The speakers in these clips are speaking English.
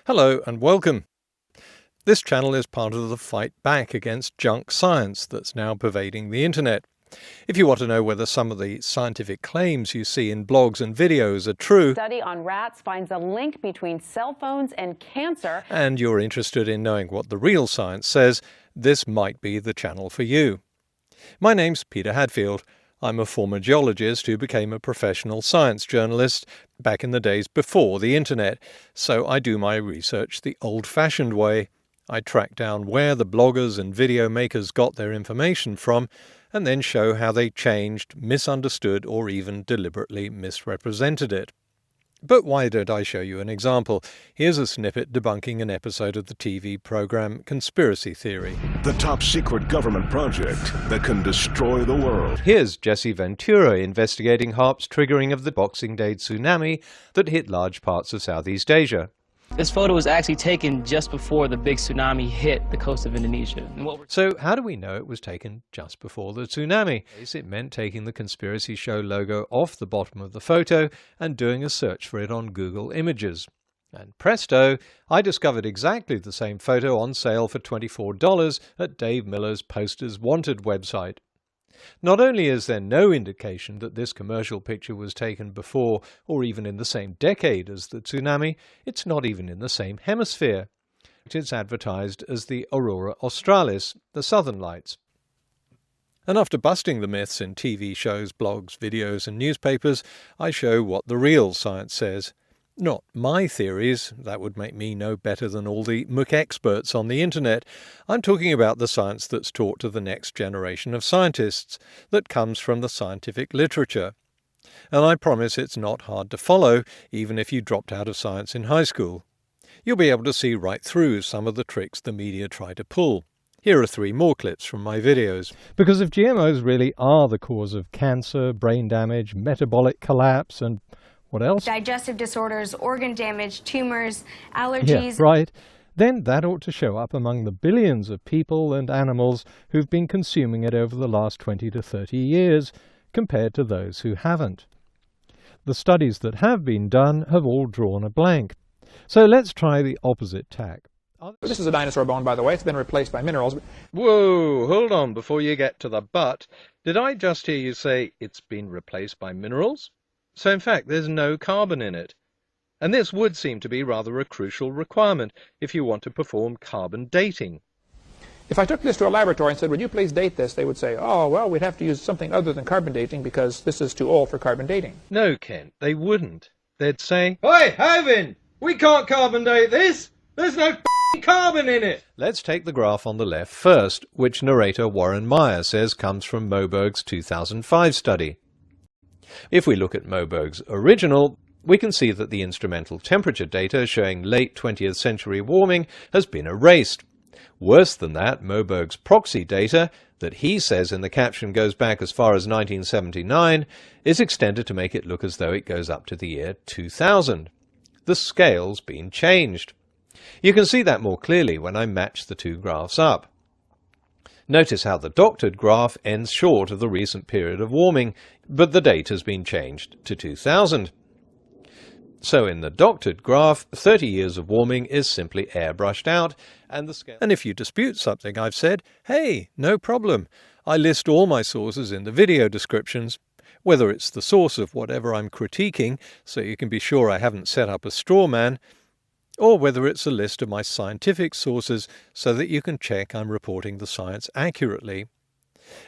Hello and welcome. This channel is part of the fight back against junk science that's now pervading the internet. If you want to know whether some of the scientific claims you see in blogs and videos are true, A study on rats finds a link between cell phones and cancer, and you're interested in knowing what the real science says, this might be the channel for you. My name's Peter Hadfield. I'm a former geologist who became a professional science journalist back in the days before the internet, so I do my research the old-fashioned way. I track down where the bloggers and video makers got their information from, and then show how they changed, misunderstood, or even deliberately misrepresented it. But why don't I show you an example? Here's a snippet debunking an episode of the TV program Conspiracy Theory. The top secret government project that can destroy the world. Here's Jesse Ventura investigating HAARP's triggering of the Boxing Day tsunami that hit large parts of Southeast Asia. This photo was actually taken just before the big tsunami hit the coast of Indonesia. So how do we know it was taken just before the tsunami? It meant taking the Conspiracy Show logo off the bottom of the photo and doing a search for it on Google Images. And presto, I discovered exactly the same photo on sale for $24 at Dave Miller's Posters Wanted website. Not only is there no indication that this commercial picture was taken before or even in the same decade as the tsunami, it's not even in the same hemisphere. It's advertised as the Aurora Australis, the Southern Lights. And after busting the myths in TV shows, blogs, videos and newspapers, I show what the real science says. Not my theories, that would make me no better than all the MOOC experts on the internet. I'm talking about the science that's taught to the next generation of scientists, that comes from the scientific literature. And I promise it's not hard to follow, even if you dropped out of science in high school. You'll be able to see right through some of the tricks the media try to pull. Here are 3 more clips from my videos. Because if GMOs really are the cause of cancer, brain damage, metabolic collapse and what else? Digestive disorders, organ damage, tumors, allergies. Yeah, right. Then that ought to show up among the billions of people and animals who've been consuming it over the last 20 to 30 years, compared to those who haven't. The studies that have been done have all drawn a blank. So let's try the opposite tack. This is a dinosaur bone, by the way. It's been replaced by minerals. Whoa, hold on before you get to the but. Did I just hear you say it's been replaced by minerals? So in fact, there's no carbon in it. And this would seem to be rather a crucial requirement if you want to perform carbon dating. If I took this to a laboratory and said, would you please date this, they would say, oh, well, we'd have to use something other than carbon dating because this is too old for carbon dating. No, Kent, they wouldn't. They'd say, "Oi, Ivan, we can't carbon date this. There's no carbon in it." Let's take the graph on the left first, which narrator Warren Meyer says comes from Moberg's 2005 study. If we look at Moberg's original, we can see that the instrumental temperature data showing late 20th century warming has been erased. Worse than that, Moberg's proxy data, that he says in the caption goes back as far as 1979, is extended to make it look as though it goes up to the year 2000. The scale's been changed. You can see that more clearly when I match the 2 graphs up. Notice how the doctored graph ends short of the recent period of warming, but the date has been changed to 2000. So in the doctored graph, 30 years of warming is simply airbrushed out, and the scale. And if you dispute something I've said, hey, no problem. I list all my sources in the video descriptions, whether it's the source of whatever I'm critiquing, so you can be sure I haven't set up a straw man, or whether it's a list of my scientific sources so that you can check I'm reporting the science accurately.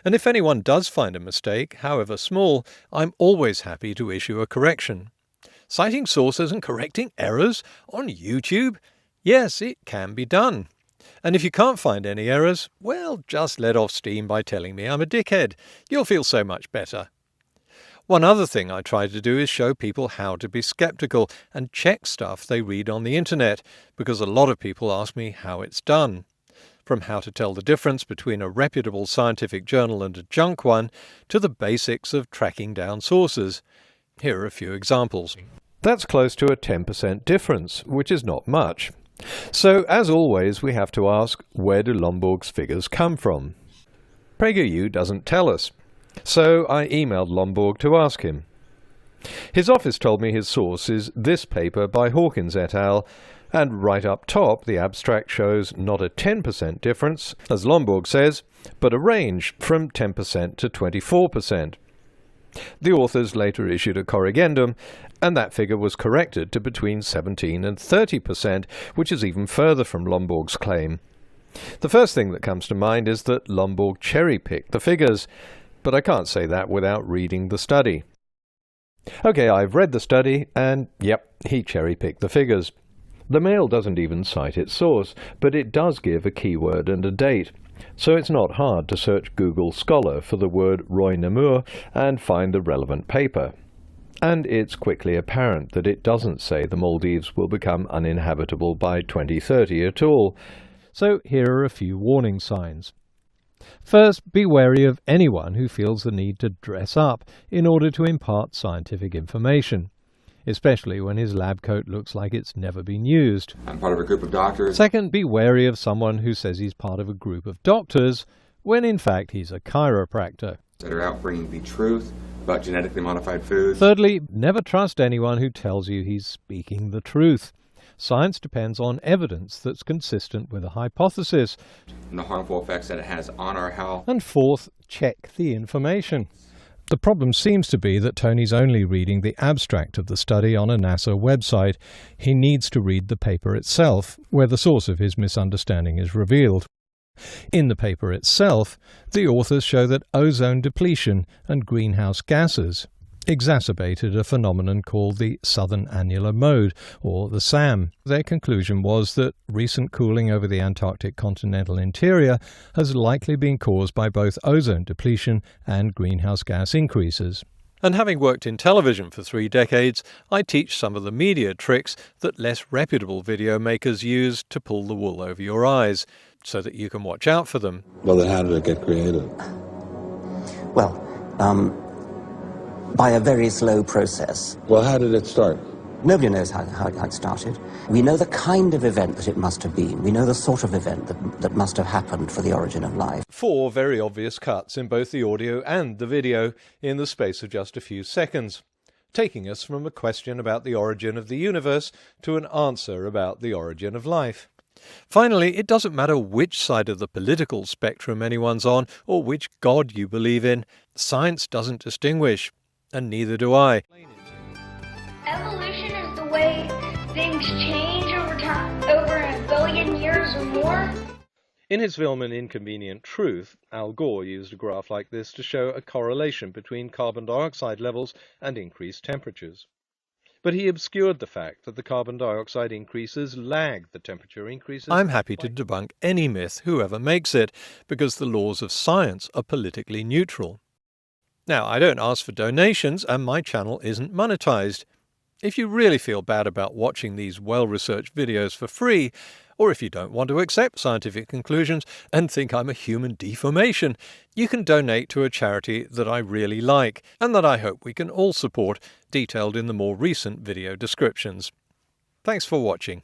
And if anyone does find a mistake, however small, I'm always happy to issue a correction. Citing sources and correcting errors on YouTube? Yes, it can be done. And if you can't find any errors, well, just let off steam by telling me I'm a dickhead. You'll feel so much better. One other thing I try to do is show people how to be skeptical and check stuff they read on the internet, because a lot of people ask me how it's done. From how to tell the difference between a reputable scientific journal and a junk one, to the basics of tracking down sources. Here are a few examples. That's close to a 10% difference, which is not much. So, as always, we have to ask, where do Lomborg's figures come from? PragerU doesn't tell us. So I emailed Lomborg to ask him. His office told me his source is this paper by Hawkins et al., and right up top the abstract shows not a 10% difference, as Lomborg says, but a range from 10% to 24%. The authors later issued a corrigendum, and that figure was corrected to between 17 and 30%, which is even further from Lomborg's claim. The first thing that comes to mind is that Lomborg cherry-picked the figures, but I can't say that without reading the study. Okay, I've read the study, and yep, he cherry-picked the figures. The Mail doesn't even cite its source, but it does give a keyword and a date, so it's not hard to search Google Scholar for the word Roy Namur and find the relevant paper. And it's quickly apparent that it doesn't say the Maldives will become uninhabitable by 2030 at all. So here are a few warning signs. First, be wary of anyone who feels the need to dress up in order to impart scientific information, especially when his lab coat looks like it's never been used. I'm part of a group of doctors. Second, be wary of someone who says he's part of a group of doctors, when in fact he's a chiropractor. That are out bringing the truth about genetically modified foods. Thirdly, never trust anyone who tells you he's speaking the truth. Science depends on evidence that's consistent with a hypothesis. And the harmful effects that it has on our health. And fourth, check the information. The problem seems to be that Tony's only reading the abstract of the study on a NASA website. He needs to read the paper itself, where the source of his misunderstanding is revealed. In the paper itself, the authors show that ozone depletion and greenhouse gases exacerbated a phenomenon called the Southern Annular Mode, or the SAM. Their conclusion was that recent cooling over the Antarctic continental interior has likely been caused by both ozone depletion and greenhouse gas increases. And having worked in television for 3 decades, I teach some of the media tricks that less reputable video makers use to pull the wool over your eyes, so that you can watch out for them. Well, then how did it get created? Well, by a very slow process. Well, how did it start? Nobody knows how it started. We know the kind of event that it must have been. We know the sort of event that must have happened for the origin of life. 4 very obvious cuts in both the audio and the video in the space of just a few seconds, taking us from a question about the origin of the universe to an answer about the origin of life. Finally, it doesn't matter which side of the political spectrum anyone's on or which god you believe in. Science doesn't distinguish, and neither do I. Evolution is the way things change over time, over a billion years or more. In his film An Inconvenient Truth, Al Gore used a graph like this to show a correlation between carbon dioxide levels and increased temperatures. But he obscured the fact that the carbon dioxide increases lag the temperature increases. I'm happy to debunk any myth, whoever makes it, because the laws of science are politically neutral. Now, I don't ask for donations, and my channel isn't monetized. If you really feel bad about watching these well-researched videos for free, or if you don't want to accept scientific conclusions and think I'm a human deformation, you can donate to a charity that I really like, and that I hope we can all support, detailed in the more recent video descriptions. Thanks for watching.